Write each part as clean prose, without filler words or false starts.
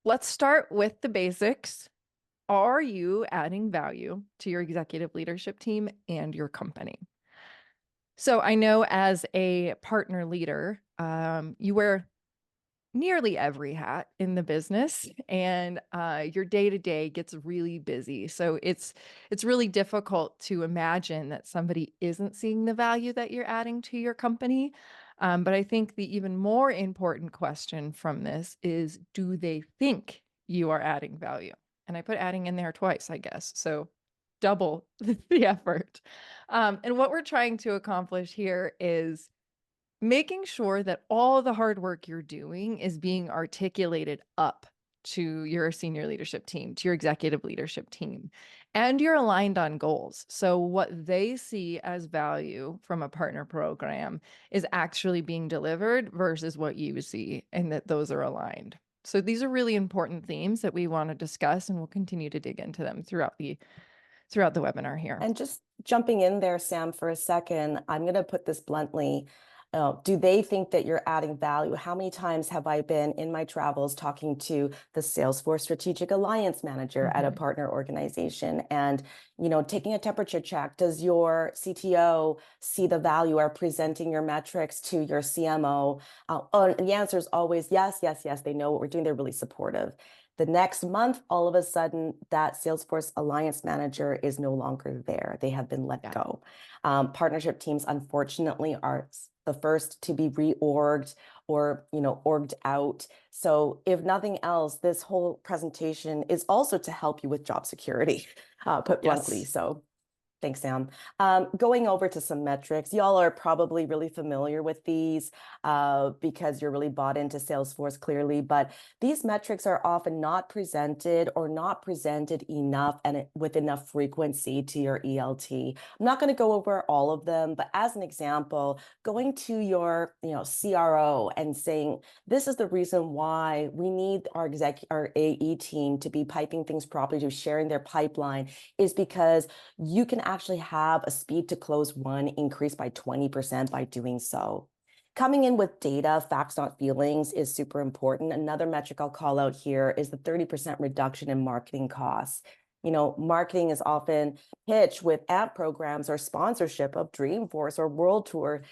Let's start with the basics. Are you adding value to your executive leadership team and your company? So I know as a partner leader, you wear nearly every hat in the business, and your day to day gets really busy. So it's really difficult to imagine that somebody isn't seeing the value that you're adding to your company. But I think the even more important question from this is, do they think you are adding value? And I put adding in there twice, I guess. So double the effort. And what we're trying to accomplish here is making sure that all the hard work you're doing is being articulated up to your senior leadership team, to your executive leadership team, and you're aligned on goals. So, what they see as value from a partner program is actually being delivered versus what you see, and that those are aligned. So, these are really important themes that we want to discuss, and we'll continue to dig into them throughout the webinar here. And just jumping in there, Sam, for a second, I'm going to put this bluntly. Do they think that you're adding value? How many times have I been in my travels talking to the Salesforce Strategic Alliance Manager at a Mhm. partner organization and, taking a temperature check? Does your CTO see the value or presenting your metrics to your CMO? And the answer is always yes, yes, yes. They know what we're doing. They're really supportive. The next month, all of a sudden, that Salesforce Alliance Manager is no longer there. They have been let Yeah. go. Partnership teams, unfortunately, are the first to be reorged or orged out. So if nothing else, this whole presentation is also to help you with job security, put bluntly. Yes. So thanks, Sam. Going over to some metrics, y'all are probably really familiar with these because you're really bought into Salesforce clearly, but these metrics are often not presented or not presented enough and with enough frequency to your ELT. I'm not going to go over all of them, but as an example, going to your CRO and saying, this is the reason why we need our AE team to be piping things properly, to sharing their pipeline, is because you can actually have a speed to close one increase by 20% by doing so. Coming in with data, facts, not feelings, is super important. Another metric I'll call out here is the 30% reduction in marketing costs. Marketing is often pitched with ad programs or sponsorship of Dreamforce or World Tour.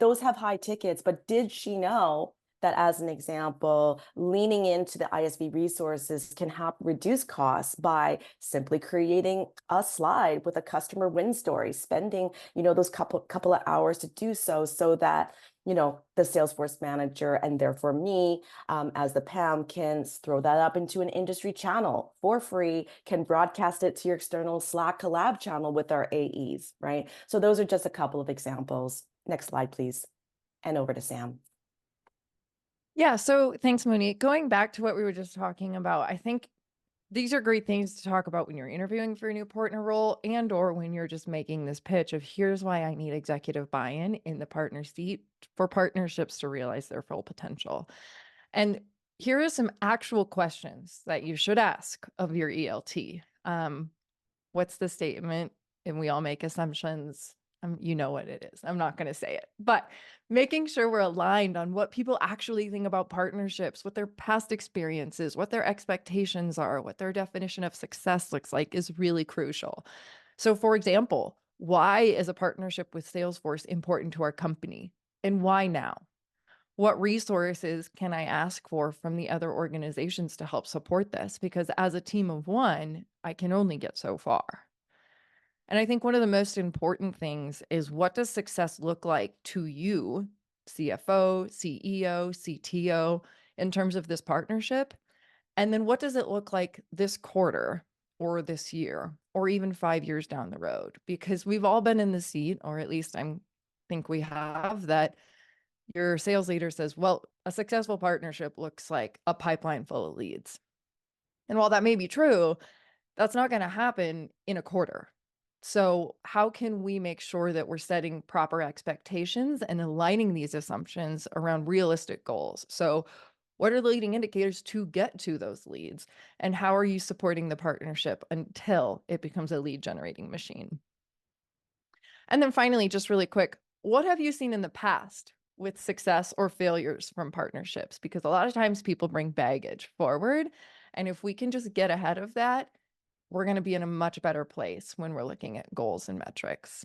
Those have high tickets, but did she know that, as an example, leaning into the ISV resources can help reduce costs by simply creating a slide with a customer win story, spending, those couple of hours to do so that, the Salesforce manager and therefore me, as the PAM, can throw that up into an industry channel for free, can broadcast it to your external Slack collab channel with our AEs, right? So those are just a couple of examples. Next slide, please. And over to Sam. Yeah, so thanks, Monique. Going back to what we were just talking about, I think these are great things to talk about when you're interviewing for a new partner role and or when you're just making this pitch of here's why I need executive buy-in in the partner seat for partnerships to realize their full potential. And here are some actual questions that you should ask of your ELT. What's the statement? And we all make assumptions. You know what it is. I'm not going to say it, but making sure we're aligned on what people actually think about partnerships, what their past experiences, what their expectations are, what their definition of success looks like is really crucial. So, for example, why is a partnership with Salesforce important to our company? And why now? What resources can I ask for from the other organizations to help support this? Because as a team of one, I can only get so far. And I think one of the most important things is, what does success look like to you, CFO, CEO, CTO, in terms of this partnership? And then what does it look like this quarter or this year or even 5 years down the road? Because we've all been in the seat, or at least I think we have, that your sales leader says, well, a successful partnership looks like a pipeline full of leads. And while that may be true, that's not going to happen in a quarter. So, how can we make sure that we're setting proper expectations and aligning these assumptions around realistic goals? So, what are the leading indicators to get to those leads? And how are you supporting the partnership until it becomes a lead generating machine? And then finally, just really quick, what have you seen in the past with success or failures from partnerships because a lot of times people bring baggage forward. And if we can just get ahead of that, we're going to be in a much better place when we're looking at goals and metrics.